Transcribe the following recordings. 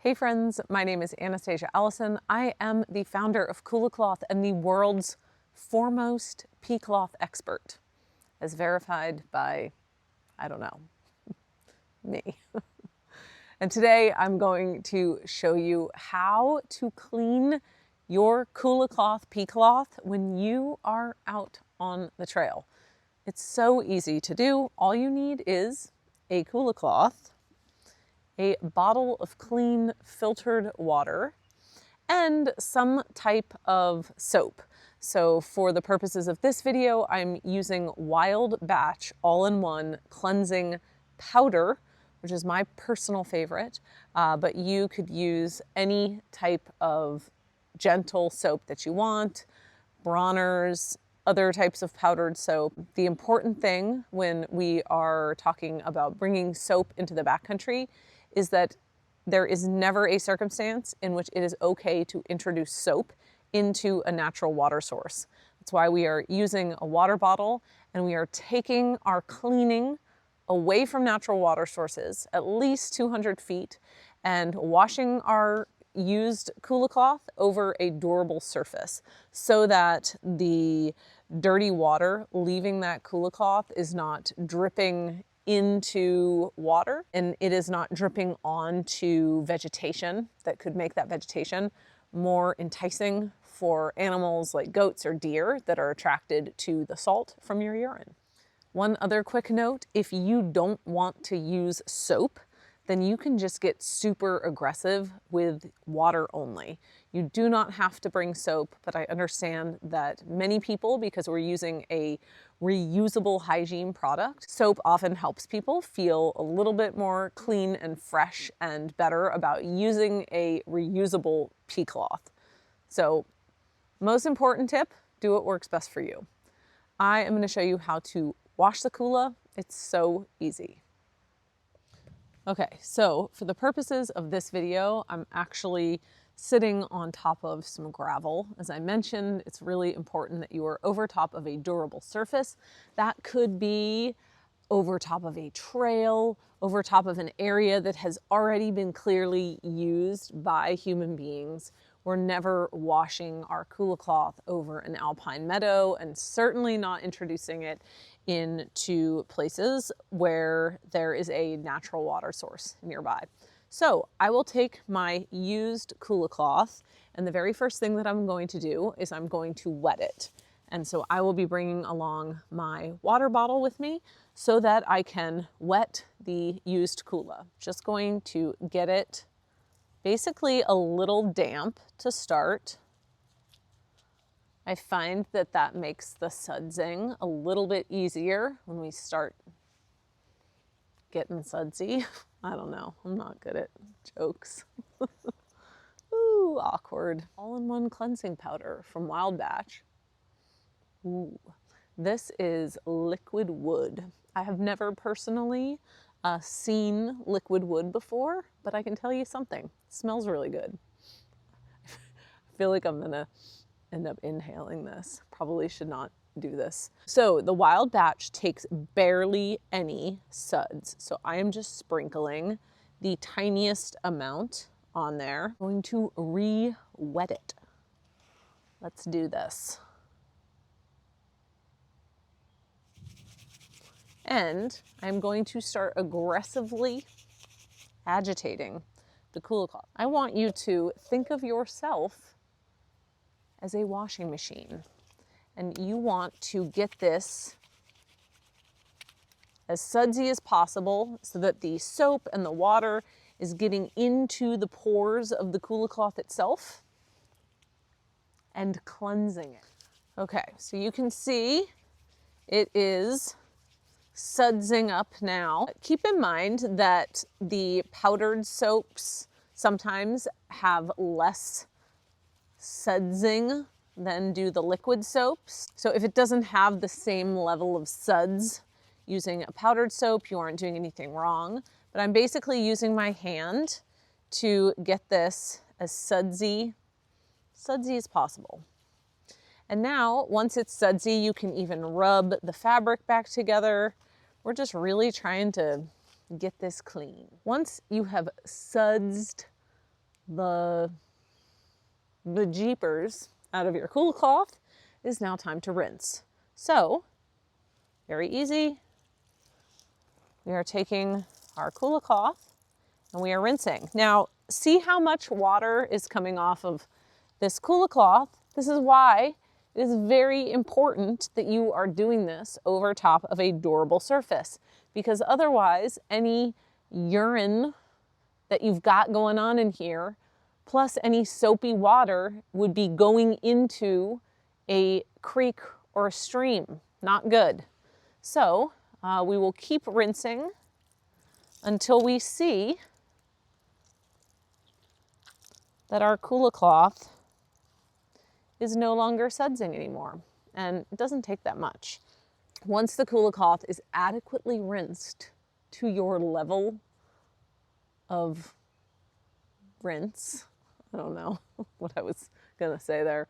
Hey friends, my name is Anastasia Allison. I am the founder of Kula Cloth and the world's foremost pea cloth expert, as verified by, I don't know, me. And today I'm going to show you how to clean your Kula Cloth pea cloth when you are out on the trail. It's so easy to do. All you need is a Kula Cloth, a bottle of clean filtered water, and some type of soap. So for the purposes of this video, I'm using Wild Batch all-in-one cleansing powder, which is my personal favorite, but you could use any type of gentle soap that you want, Bronner's, other types of powdered soap. The important thing when we are talking about bringing soap into the backcountry is that there is never a circumstance in which it is okay to introduce soap into a natural water source. That's why we are using a water bottle and we are taking our cleaning away from natural water sources, at least 200 feet, and washing our used Kula Cloth over a durable surface so that the dirty water leaving that Kula Cloth is not dripping into water and it is not dripping onto vegetation that could make that vegetation more enticing for animals like goats or deer that are attracted to the salt from your urine. One other quick note, if you don't want to use soap, then you can just get super aggressive with water only. You do not have to bring soap, but I understand that many people, because we're using a reusable hygiene product, soap often helps people feel a little bit more clean and fresh and better about using a reusable pea cloth. So, most important tip, do what works best for you. I am going to show you how to wash the Kula. It's so easy. Okay, so for the purposes of this video, I'm actually sitting on top of some gravel. As I mentioned, it's really important that you are over top of a durable surface. That could be over top of a trail, over top of an area that has already been clearly used by human beings. We're never washing our Kula Cloth over an alpine meadow and certainly not introducing it into places where there is a natural water source nearby. So I will take my used Kula Cloth, and the very first thing that I'm going to do is I'm going to wet it. And so I will be bringing along my water bottle with me so that I can wet the used Kula. Just going to get it basically a little damp to start. I find that that makes the sudsing a little bit easier when we start getting sudsy. I don't know, I'm not good at jokes. Ooh, awkward. All-in-one cleansing powder from Wild Batch. Ooh, this is liquid wood. I have never personally seen liquid wood before, but I can tell you something. It smells really good. I feel like I'm gonna end up inhaling this. Probably should not do this. So the Wild Batch takes barely any suds. So I am just sprinkling the tiniest amount on there. I'm going to re-wet it. Let's do this. And I'm going to start aggressively agitating the Kula Cloth. I want you to think of yourself as a washing machine. And you want to get this as sudsy as possible so that the soap and the water is getting into the pores of the Kula Cloth itself and cleansing it. Okay, so you can see it is sudsing up now. Keep in mind that the powdered soaps sometimes have less sudsing than do the liquid soaps. So if it doesn't have the same level of suds using a powdered soap, you aren't doing anything wrong. But I'm basically using my hand to get this as sudsy as possible. And now, once it's sudsy, you can even rub the fabric back together. We're just really trying to get this clean. Once you have sudsed the jeepers out of your Kula Cloth, it is now time to rinse. So, very easy. We are taking our Kula Cloth and we are rinsing. Now, see how much water is coming off of this Kula Cloth? This is why it is very important that you are doing this over top of a durable surface, because otherwise any urine that you've got going on in here, plus any soapy water, would be going into a creek or a stream. Not good. So we will keep rinsing until we see that our Kula Cloth is no longer sudsing anymore. And it doesn't take that much. Once the Kula Cloth is adequately rinsed to your level of rinse, I don't know what I was gonna say there.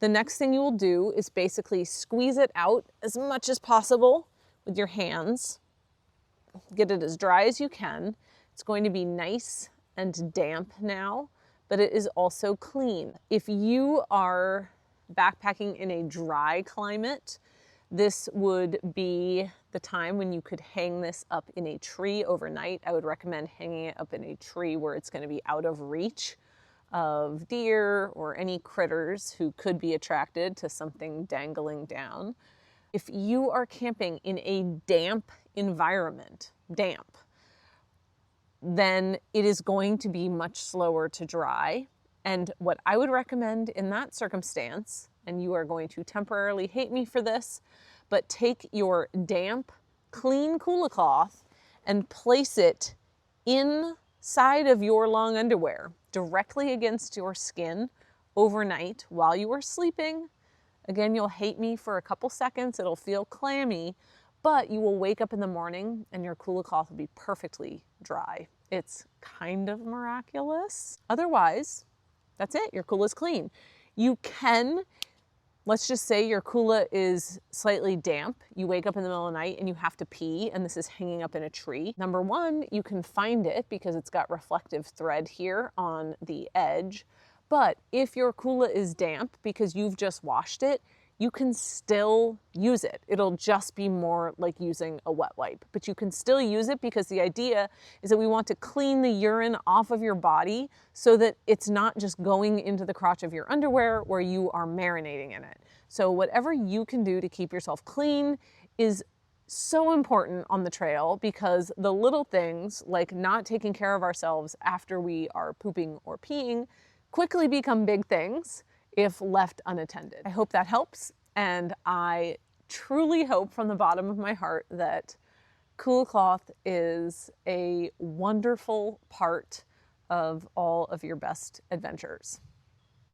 The next thing you will do is basically squeeze it out as much as possible with your hands. Get it as dry as you can. It's going to be nice and damp now, but it is also clean. If you are backpacking in a dry climate, this would be the time when you could hang this up in a tree overnight. I would recommend hanging it up in a tree where it's going to be out of reach of deer or any critters who could be attracted to something dangling down. If you are camping in a damp environment, then it is going to be much slower to dry. And what I would recommend in that circumstance, and you are going to temporarily hate me for this, but take your damp, clean Kula Cloth and place it inside of your long underwear, directly against your skin overnight while you are sleeping. Again, you'll hate me for a couple seconds. It'll feel clammy, but you will wake up in the morning and your Kula Cloth will be perfectly dry. It's kind of miraculous. Otherwise, that's it. Your Kula is clean. You can, let's just say your Kula is slightly damp. You wake up in the middle of the night and you have to pee and this is hanging up in a tree. Number one, you can find it because it's got reflective thread here on the edge. But if your Kula is damp because you've just washed it, you can still use it. It'll just be more like using a wet wipe, but you can still use it because the idea is that we want to clean the urine off of your body so that it's not just going into the crotch of your underwear where you are marinating in it. So whatever you can do to keep yourself clean is so important on the trail, because the little things like not taking care of ourselves after we are pooping or peeing quickly become big things if left unattended. I hope that helps, and I truly hope from the bottom of my heart that Kula Cloth is a wonderful part of all of your best adventures.